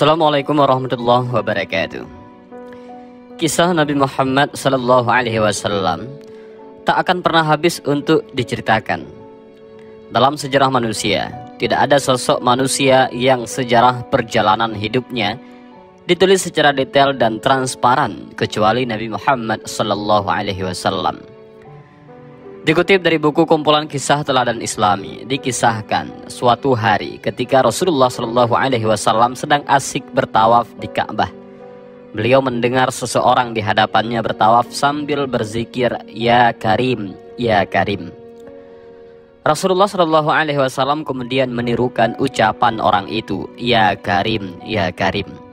Assalamualaikum warahmatullahi wabarakatuh. Kisah Nabi Muhammad sallallahu alaihi wasallam tak akan pernah habis untuk diceritakan. Dalam sejarah manusia, tidak ada sosok manusia yang sejarah perjalanan hidupnya ditulis secara detail dan transparan kecuali Nabi Muhammad sallallahu alaihi wasallam. Dikutip dari buku kumpulan kisah teladan Islami, dikisahkan suatu hari ketika Rasulullah sallallahu alaihi wasallam sedang asik bertawaf di Ka'bah. Beliau mendengar seseorang di hadapannya bertawaf sambil berzikir, "Ya Karim, ya Karim." Rasulullah sallallahu alaihi wasallam kemudian menirukan ucapan orang itu, "Ya Karim, ya Karim."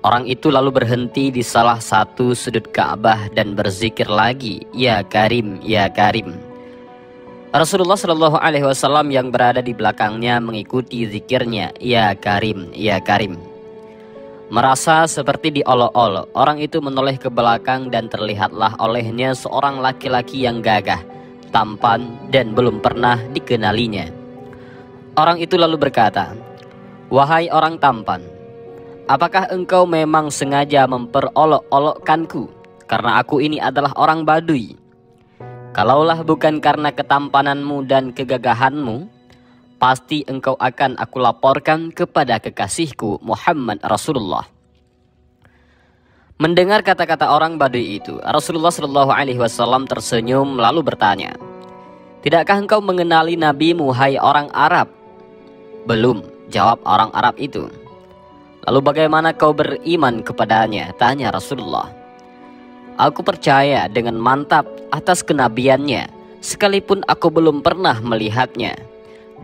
Orang itu lalu berhenti di salah satu sudut Ka'bah dan berzikir lagi, "Ya Karim, ya Karim." Rasulullah Shallallahu Alaihi Wasallam yang berada di belakangnya mengikuti zikirnya, "Ya Karim, ya Karim." Merasa seperti diolok-olok, orang itu menoleh ke belakang dan terlihatlah olehnya seorang laki-laki yang gagah, tampan dan belum pernah dikenalinya. Orang itu lalu berkata, "Wahai orang tampan, apakah engkau memang sengaja memperolok-olokkanku karena aku ini adalah orang Baduy? Kalaulah bukan karena ketampananmu dan kegagahanmu, pasti engkau akan aku laporkan kepada kekasihku Muhammad Rasulullah." Mendengar kata-kata orang Baduy itu, Rasulullah Shallallahu Alaihi Wasallam tersenyum lalu bertanya, "Tidakkah engkau mengenali nabimu, hai orang Arab?" "Belum," jawab orang Arab itu. "Lalu bagaimana kau beriman kepadanya?" tanya Rasulullah. "Aku percaya dengan mantap atas kenabiannya, sekalipun aku belum pernah melihatnya,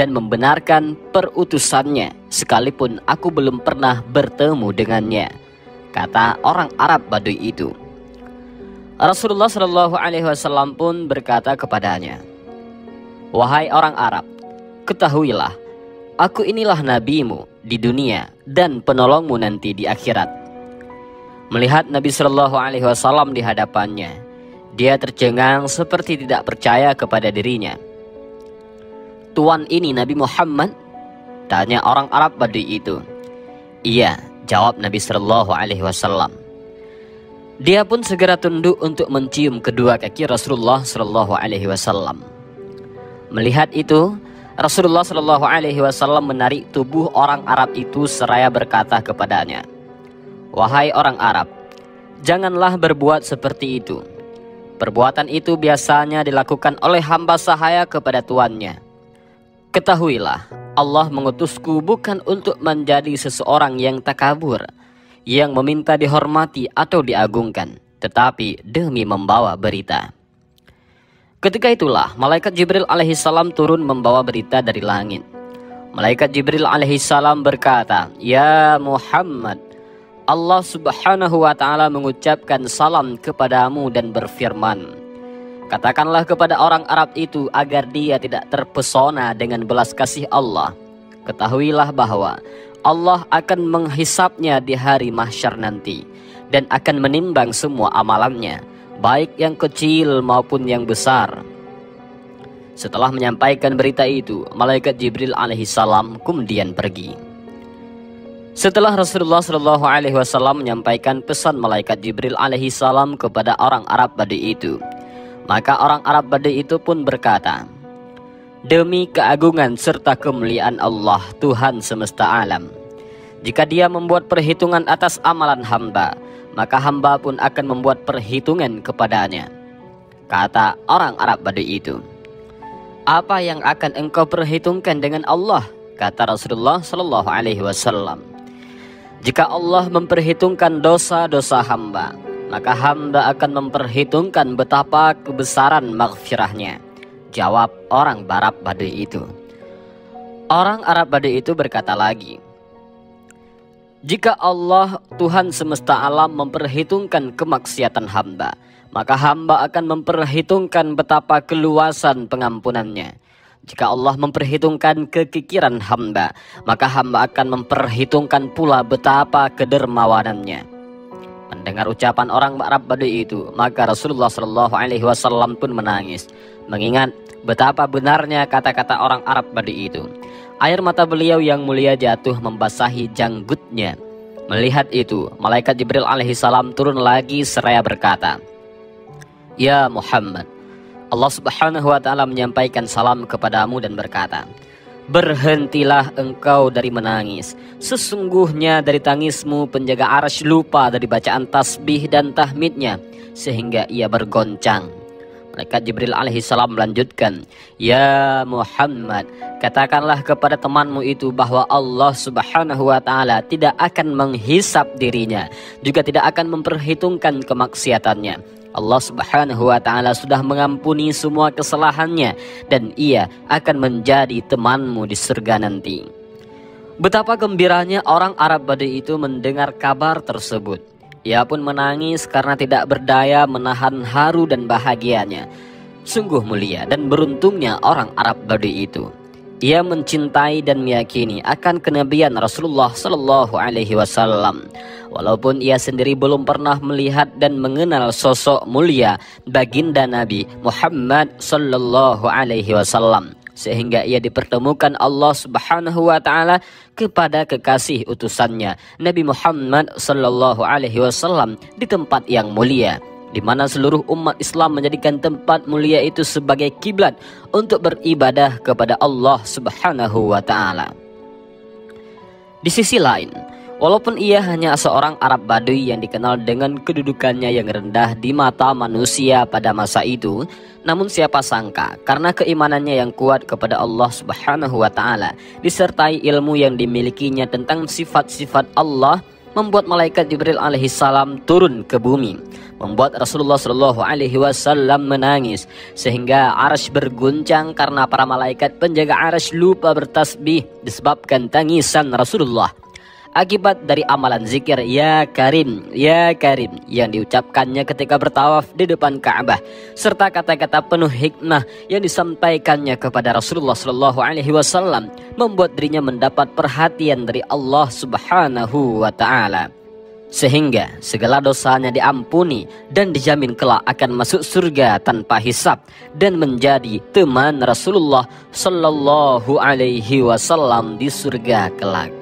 dan membenarkan perutusannya, sekalipun aku belum pernah bertemu dengannya," kata orang Arab Baduy itu. Rasulullah Shallallahu Alaihi Wasallam pun berkata kepadanya, "Wahai orang Arab, ketahuilah, aku inilah nabimu di dunia dan penolongmu nanti di akhirat." Melihat Nabi Shallallahu Alaihi Wasallam di hadapannya, dia tercengang seperti tidak percaya kepada dirinya. "Tuan ini Nabi Muhammad?" tanya orang Arab Baduy itu. "Iya," jawab Nabi Shallallahu Alaihi Wasallam. Dia pun segera tunduk untuk mencium kedua kaki Rasulullah Shallallahu Alaihi Wasallam. Melihat itu, Rasulullah Shallallahu Alaihi Wasallam menarik tubuh orang Arab itu seraya berkata kepadanya, "Wahai orang Arab, janganlah berbuat seperti itu. Perbuatan itu biasanya dilakukan oleh hamba sahaya kepada tuannya. Ketahuilah, Allah mengutusku bukan untuk menjadi seseorang yang takabur, yang meminta dihormati atau diagungkan, tetapi demi membawa berita." Ketika itulah malaikat Jibril alaihissalam turun membawa berita dari langit. Malaikat Jibril alaihissalam berkata, "Ya Muhammad, Allah subhanahu wa ta'ala mengucapkan salam kepadamu dan berfirman, katakanlah kepada orang Arab itu agar dia tidak terpesona dengan belas kasih Allah. Ketahuilah bahwa Allah akan menghisapnya di hari mahsyar nanti dan akan menimbang semua amalannya, baik yang kecil maupun yang besar." Setelah menyampaikan berita itu, malaikat Jibril alaihissalam kemudian pergi. Setelah Rasulullah Shallallahu Alaihi Wasallam menyampaikan pesan malaikat Jibril alaihissalam kepada orang Arab Baduy itu, maka orang Arab Baduy itu pun berkata, "Demi keagungan serta kemuliaan Allah Tuhan semesta alam, jika Dia membuat perhitungan atas amalan hamba, maka hamba pun akan membuat perhitungan kepadanya," kata orang Arab Baduy itu. "Apa yang akan engkau perhitungkan dengan Allah?" kata Rasulullah Shallallahu Alaihi Wasallam. "Jika Allah memperhitungkan dosa-dosa hamba, maka hamba akan memperhitungkan betapa kebesaran maghfirahnya," jawab orang Arab Baduy itu. Orang Arab Baduy itu berkata lagi, "Jika Allah Tuhan semesta alam memperhitungkan kemaksiatan hamba, maka hamba akan memperhitungkan betapa keluasan pengampunannya. Jika Allah memperhitungkan kekikiran hamba, maka hamba akan memperhitungkan pula betapa kedermawanannya." Mendengar ucapan orang Arab Baduy itu, maka Rasulullah Shallallahu Alaihi Wasallam pun menangis, mengingat betapa benarnya kata-kata orang Arab Baduy itu. Air mata beliau yang mulia jatuh membasahi janggutnya. Melihat itu, malaikat Jibril alaihissalam turun lagi seraya berkata, "Ya Muhammad, Allah subhanahu wa ta'ala menyampaikan salam kepadamu dan berkata, berhentilah engkau dari menangis. Sesungguhnya dari tangismu penjaga arsy lupa dari bacaan tasbih dan tahmidnya, sehingga ia bergoncang." Malaikat Jibril alaihissalam melanjutkan, "Ya Muhammad, katakanlah kepada temanmu itu bahwa Allah subhanahu wa ta'ala tidak akan menghisap dirinya, juga tidak akan memperhitungkan kemaksiatannya. Allah subhanahu wa ta'ala sudah mengampuni semua kesalahannya, dan ia akan menjadi temanmu di surga nanti." Betapa gembiranya orang Arab Badui itu mendengar kabar tersebut. Ia pun menangis karena tidak berdaya menahan haru dan bahagianya. Sungguh mulia dan beruntungnya orang Arab Badui itu. Ia mencintai dan meyakini akan kenabian Rasulullah Sallallahu Alaihi Wasallam. Walaupun ia sendiri belum pernah melihat dan mengenal sosok mulia baginda Nabi Muhammad Sallallahu Alaihi Wasallam, sehingga ia dipertemukan Allah subhanahu wa ta'ala kepada kekasih utusannya Nabi Muhammad sallallahu alaihi wasallam di tempat yang mulia, di mana seluruh umat Islam menjadikan tempat mulia itu sebagai kiblat untuk beribadah kepada Allah subhanahu wa ta'ala. Di sisi lain, walaupun ia hanya seorang Arab Badui yang dikenal dengan kedudukannya yang rendah di mata manusia pada masa itu, namun siapa sangka karena keimanannya yang kuat kepada Allah subhanahu wa ta'ala disertai ilmu yang dimilikinya tentang sifat-sifat Allah, membuat malaikat Jibril alaihissalam turun ke bumi, membuat Rasulullah sallallahu alaihi wasallam menangis, sehingga arsy berguncang karena para malaikat penjaga arsy lupa bertasbih disebabkan tangisan Rasulullah. Akibat dari amalan zikir ya Karim yang diucapkannya ketika bertawaf di depan Ka'bah, serta kata-kata penuh hikmah yang disampaikannya kepada Rasulullah sallallahu alaihi wasallam, membuat dirinya mendapat perhatian dari Allah subhanahu wa ta'ala, sehingga segala dosanya diampuni dan dijamin kelak akan masuk surga tanpa hisab dan menjadi teman Rasulullah sallallahu alaihi wasallam di surga kelak.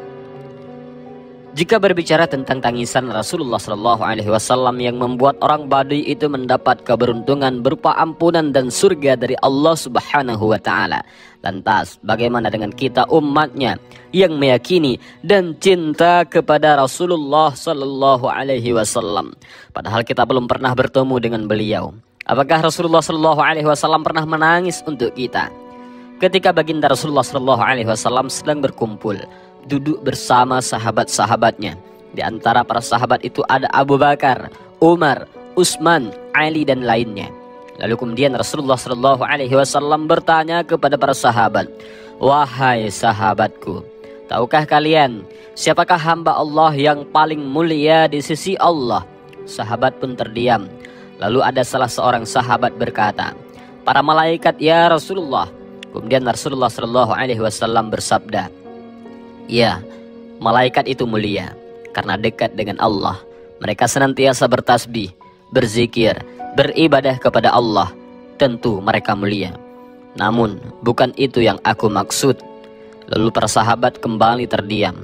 Jika berbicara tentang tangisan Rasulullah Shallallahu Alaihi Wasallam yang membuat orang Badui itu mendapat keberuntungan berupa ampunan dan surga dari Allah Subhanahu Wa Taala, lantas bagaimana dengan kita umatnya yang meyakini dan cinta kepada Rasulullah Shallallahu Alaihi Wasallam, padahal kita belum pernah bertemu dengan beliau? Apakah Rasulullah Shallallahu Alaihi Wasallam pernah menangis untuk kita? Ketika baginda Rasulullah Shallallahu Alaihi Wasallam sedang berkumpul duduk bersama sahabat-sahabatnya. Di antara para sahabat itu ada Abu Bakar, Umar, Utsman, Ali dan lainnya. Lalu kemudian Rasulullah Shallallahu Alaihi Wasallam bertanya kepada para sahabat, "Wahai sahabatku, tahukah kalian siapakah hamba Allah yang paling mulia di sisi Allah?" Sahabat pun terdiam. Lalu ada salah seorang sahabat berkata, "Para malaikat ya Rasulullah." Kemudian Rasulullah Shallallahu Alaihi Wasallam bersabda, "Ya, malaikat itu mulia karena dekat dengan Allah. Mereka senantiasa bertasbih, berzikir, beribadah kepada Allah. Tentu mereka mulia. Namun bukan itu yang aku maksud." Lalu para sahabat kembali terdiam.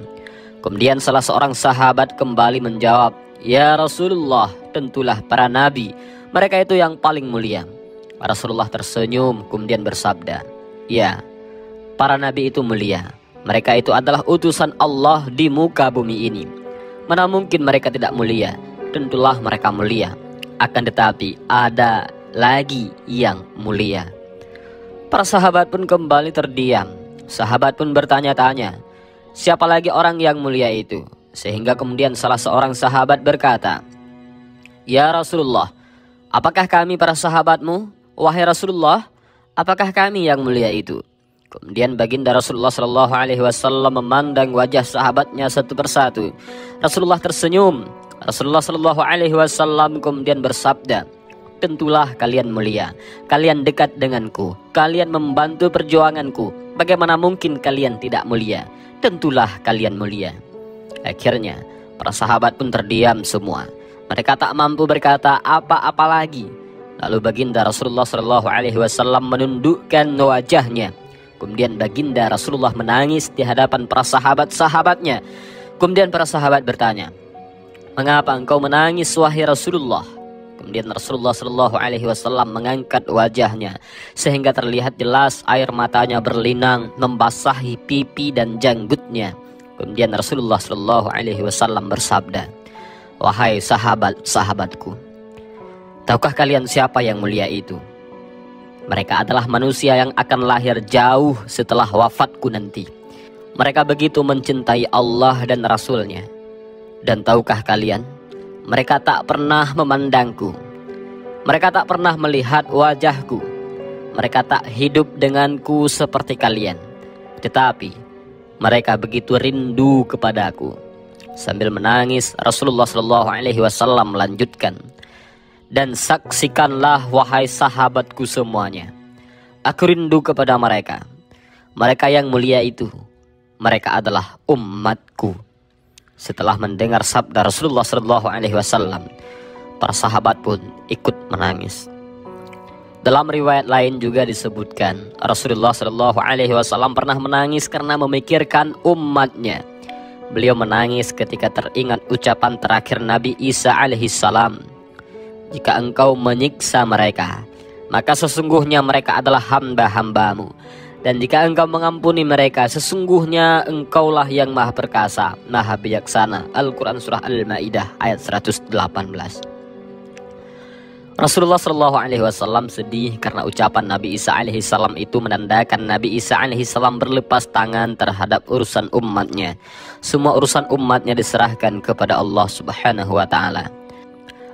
Kemudian salah seorang sahabat kembali menjawab, "Ya Rasulullah, tentulah para nabi. Mereka itu yang paling mulia." Rasulullah tersenyum kemudian bersabda, "Ya, para nabi itu mulia. Mereka itu adalah utusan Allah di muka bumi ini. Mana mungkin mereka tidak mulia? Tentulah mereka mulia. Akan tetapi ada lagi yang mulia." Para sahabat pun kembali terdiam. Sahabat pun bertanya-tanya, siapa lagi orang yang mulia itu? Sehingga kemudian salah seorang sahabat berkata, "Ya Rasulullah, apakah kami para sahabatmu? Wahai Rasulullah, apakah kami yang mulia itu?" Kemudian baginda Rasulullah Shallallahu Alaihi Wasallam memandang wajah sahabatnya satu persatu. Rasulullah tersenyum. Rasulullah Shallallahu Alaihi Wasallam kemudian bersabda, "Tentulah kalian mulia. Kalian dekat denganku. Kalian membantu perjuanganku. Bagaimana mungkin kalian tidak mulia? Tentulah kalian mulia." Akhirnya para sahabat pun terdiam semua. Mereka tak mampu berkata apa-apa lagi. Lalu baginda Rasulullah Shallallahu Alaihi Wasallam menundukkan wajahnya. Kemudian baginda Rasulullah menangis di hadapan para sahabat-sahabatnya. Kemudian para sahabat bertanya, "Mengapa engkau menangis wahai Rasulullah?" Kemudian Rasulullah Shallallahu Alaihi Wasallam mengangkat wajahnya sehingga terlihat jelas air matanya berlinang membasahi pipi dan janggutnya. Kemudian Rasulullah Shallallahu Alaihi Wasallam bersabda, "Wahai sahabat-sahabatku, tahukah kalian siapa yang mulia itu? Mereka adalah manusia yang akan lahir jauh setelah wafatku nanti. Mereka begitu mencintai Allah dan Rasul-Nya. Dan tahukah kalian, mereka tak pernah memandangku. Mereka tak pernah melihat wajahku. Mereka tak hidup denganku seperti kalian. Tetapi mereka begitu rindu kepadaku." Sambil menangis, Rasulullah SAW melanjutkan, "Dan saksikanlah wahai sahabatku semuanya, aku rindu kepada mereka. Mereka yang mulia itu, mereka adalah umatku." Setelah mendengar sabda Rasulullah SAW, para sahabat pun ikut menangis. Dalam riwayat lain juga disebutkan Rasulullah SAW pernah menangis karena memikirkan umatnya. Beliau menangis ketika teringat ucapan terakhir Nabi Isa alaihissalam, "Jika engkau menyiksa mereka, maka sesungguhnya mereka adalah hamba-hambamu. Dan jika engkau mengampuni mereka, sesungguhnya engkaulah yang maha perkasa, maha bijaksana." Al-Quran Surah Al-Ma'idah ayat 118. Rasulullah SAW sedih karena ucapan Nabi Isa alaihissalam itu menandakan Nabi Isa alaihissalam berlepas tangan terhadap urusan umatnya. Semua urusan umatnya diserahkan kepada Allah Subhanahu wa Ta'ala.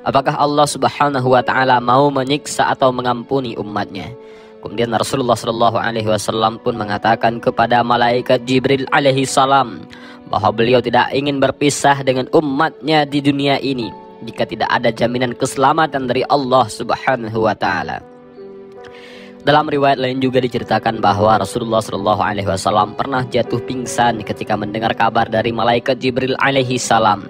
Apakah Allah Subhanahu wa Ta'ala mau menyiksa atau mengampuni umatnya? Kemudian Rasulullah SAW pun mengatakan kepada malaikat Jibril alaihissalam bahwa beliau tidak ingin berpisah dengan umatnya di dunia ini jika tidak ada jaminan keselamatan dari Allah Subhanahu wa Ta'ala. Dalam riwayat lain juga diceritakan bahwa Rasulullah SAW pernah jatuh pingsan ketika mendengar kabar dari malaikat Jibril alaihissalam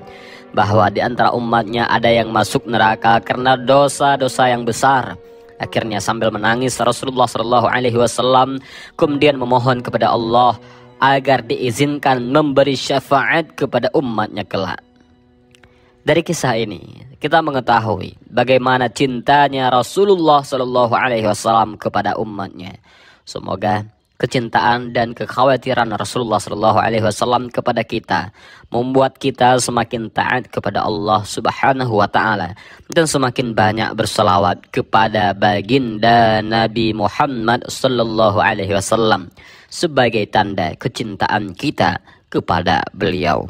bahwa di antara umatnya ada yang masuk neraka karena dosa-dosa yang besar. Akhirnya sambil menangis Rasulullah SAW kemudian memohon kepada Allah agar diizinkan memberi syafaat kepada umatnya kelak. Dari kisah ini kita mengetahui bagaimana cintanya Rasulullah SAW kepada umatnya. Semoga kecintaan dan kekhawatiran Rasulullah SAW kepada kita membuat kita semakin taat kepada Allah Subhanahu wa Ta'ala dan semakin banyak berselawat kepada baginda Nabi Muhammad SAW sebagai tanda kecintaan kita kepada beliau.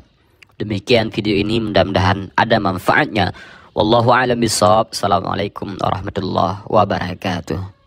Demikian video ini, mudah-mudahan ada manfaatnya. Wallahu a'lam bishawab. Assalamualaikum warahmatullahi wabarakatuh.